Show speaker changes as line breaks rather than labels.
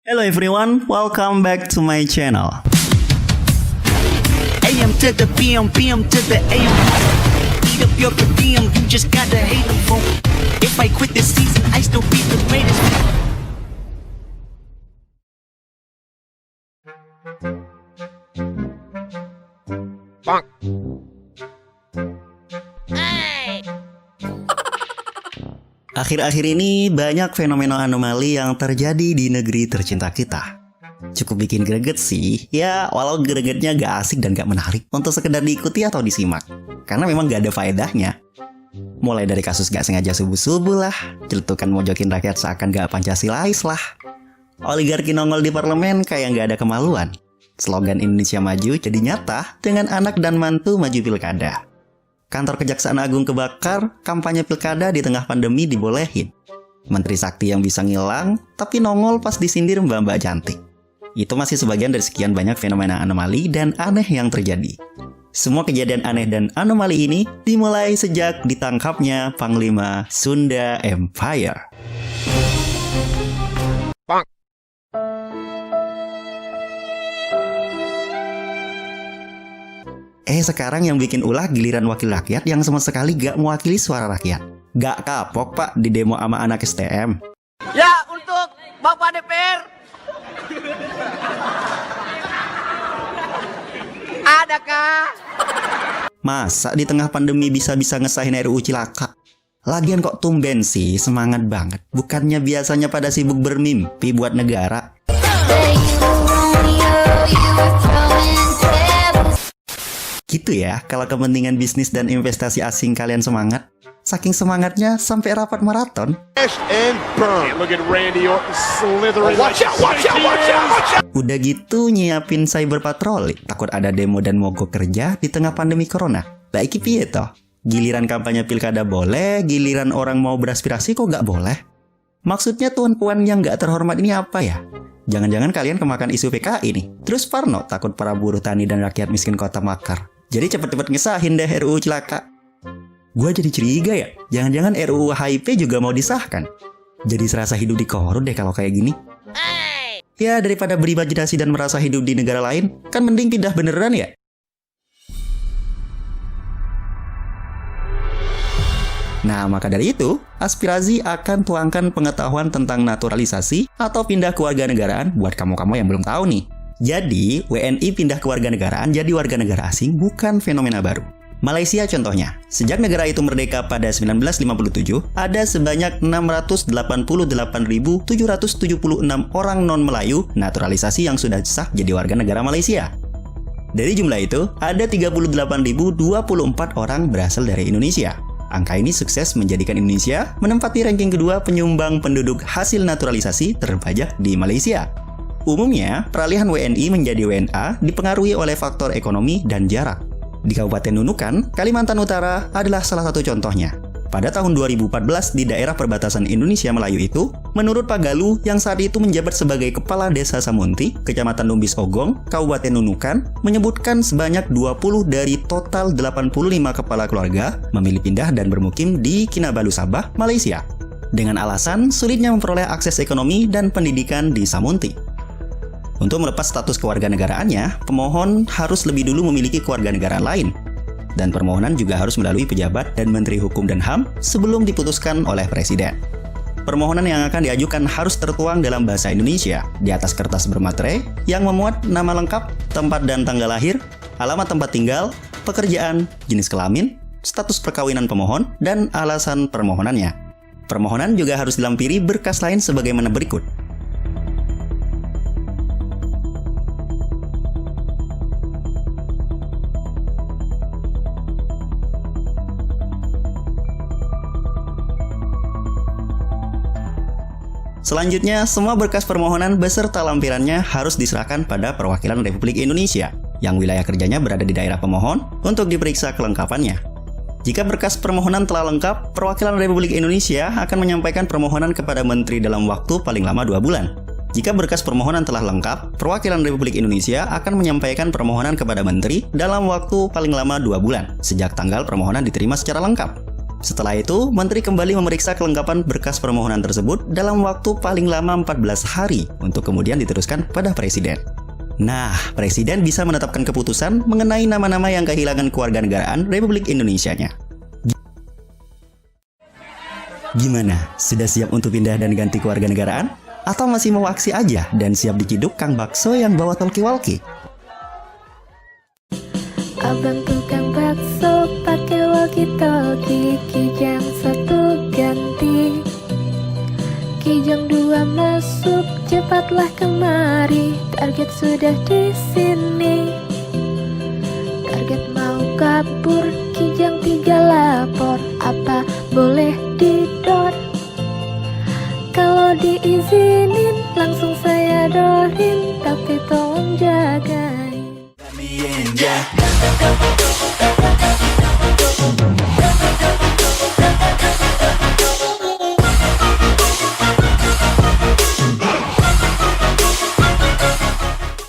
Hello everyone, welcome back to my channel.
AM to the PM, PM to the AM. Eat up your per diem, you just gotta hate them for. If I quit this season, I still be the greatest.
Bonk.
Akhir-akhir ini banyak fenomena anomali yang terjadi di negeri tercinta kita. Cukup bikin greget sih, ya walau gregetnya gak asik dan gak menarik untuk sekedar diikuti atau disimak. Karena memang gak ada faedahnya. Mulai dari kasus gak sengaja subuh-subuh lah, celetukan mojokin rakyat seakan gak Pancasilais lah. Oligarki nongol di parlemen kayak gak ada kemaluan. Slogan Indonesia Maju jadi nyata dengan anak dan mantu maju pilkada. Kantor Kejaksaan Agung kebakar, kampanye pilkada di tengah pandemi dibolehin. Menteri Sakti yang bisa ngilang, tapi nongol pas disindir mbak-mbak cantik. Itu masih sebagian dari sekian banyak fenomena anomali dan aneh yang terjadi. Semua kejadian aneh dan anomali ini dimulai sejak ditangkapnya Panglima Sunda Empire.
Bonk.
Sekarang yang bikin ulah giliran wakil rakyat yang sama sekali gak mewakili suara rakyat. Gak kapok pak di demo sama anak STM.
Ya, untuk Bapak DPR. Adakah?
Masa di tengah pandemi bisa-bisa ngesahin RUU Cilaka? Lagian kok tumben sih semangat banget. Bukannya biasanya pada sibuk bermimpi buat negara. Gitu ya, kalau kepentingan bisnis dan investasi asing kalian semangat. Saking semangatnya sampai rapat maraton.
And burn. Look at Randy Orton slithering. Watch out, watch out, watch out, watch out.
Udah gitu nyiapin cyber patroli. Takut ada demo dan mogok kerja di tengah pandemi corona. Baik piye toh? Giliran kampanye pilkada boleh, giliran orang mau beraspirasi kok gak boleh? Maksudnya tuan puan yang gak terhormat ini apa ya? Jangan-jangan kalian kemakan isu PKI nih. Terus Parno takut para buruh tani dan rakyat miskin kota makar. Jadi cepet-cepet ngesahin deh RUU Cilaka. Gua jadi curiga ya, jangan-jangan RUU HIP juga mau disahkan. Jadi serasa hidup di korup deh kalau kayak gini. Ya daripada berimajinasi dan merasa hidup di negara lain, kan mending pindah beneran ya. Nah maka dari itu, aspirasi akan tuangkan pengetahuan tentang naturalisasi atau pindah kewarganegaraan buat kamu-kamu yang belum tahu nih. Jadi, WNI pindah kewarganegaraan jadi warga negara asing bukan fenomena baru. Malaysia contohnya, sejak negara itu merdeka pada 1957, ada sebanyak 688.776 orang non-Melayu naturalisasi yang sudah sah jadi warga negara Malaysia. Dari jumlah itu, ada 38.024 orang berasal dari Indonesia. Angka ini sukses menjadikan Indonesia menempati ranking kedua penyumbang penduduk hasil naturalisasi terbanyak di Malaysia. Umumnya, peralihan WNI menjadi WNA dipengaruhi oleh faktor ekonomi dan jarak. Di Kabupaten Nunukan, Kalimantan Utara adalah salah satu contohnya. Pada tahun 2014 di daerah perbatasan Indonesia Melayu itu, menurut Pak Galuh yang saat itu menjabat sebagai Kepala Desa Samunti, Kecamatan Lumbis Ogong, Kabupaten Nunukan, menyebutkan sebanyak 20 dari total 85 kepala keluarga memilih pindah dan bermukim di Kinabalu, Sabah, Malaysia. Dengan alasan sulitnya memperoleh akses ekonomi dan pendidikan di Samunti. Untuk melepas status kewarganegaraannya, pemohon harus lebih dulu memiliki kewarganegaraan lain. Dan permohonan juga harus melalui pejabat dan Menteri Hukum dan HAM sebelum diputuskan oleh Presiden. Permohonan yang akan diajukan harus tertuang dalam bahasa Indonesia di atas kertas bermaterai yang memuat nama lengkap, tempat dan tanggal lahir, alamat tempat tinggal, pekerjaan, jenis kelamin, status perkawinan pemohon, dan alasan permohonannya. Permohonan juga harus dilampiri berkas lain sebagaimana berikut. Selanjutnya, semua berkas permohonan beserta lampirannya harus diserahkan pada Perwakilan Republik Indonesia yang wilayah kerjanya berada di daerah pemohon untuk diperiksa kelengkapannya. Jika berkas permohonan telah lengkap, Perwakilan Republik Indonesia akan menyampaikan permohonan kepada Menteri dalam waktu paling lama 2 bulan. Jika berkas permohonan telah lengkap, Perwakilan Republik Indonesia akan menyampaikan permohonan kepada Menteri dalam waktu paling lama 2 bulan sejak tanggal permohonan diterima secara lengkap. Setelah itu, Menteri kembali memeriksa kelengkapan berkas permohonan tersebut dalam waktu paling lama 14 hari untuk kemudian diteruskan pada Presiden. Nah, Presiden bisa menetapkan keputusan mengenai nama-nama yang kehilangan kewarganegaraan Republik Indonesianya. Gimana? Sudah siap untuk pindah dan ganti kewarganegaraan? Atau masih mau aksi aja dan siap diciduk Kang Bakso yang bawa talkie-walkie?
Abang tukang bakso pakai walkie-talkie, Kijang 1 ganti, Kijang 2 masuk, cepatlah kemari, target sudah di sini. Target mau kabur, Kijang 3 lapor, apa boleh didor? Kalau diizinin langsung saya dorin, tapi tolong jagain.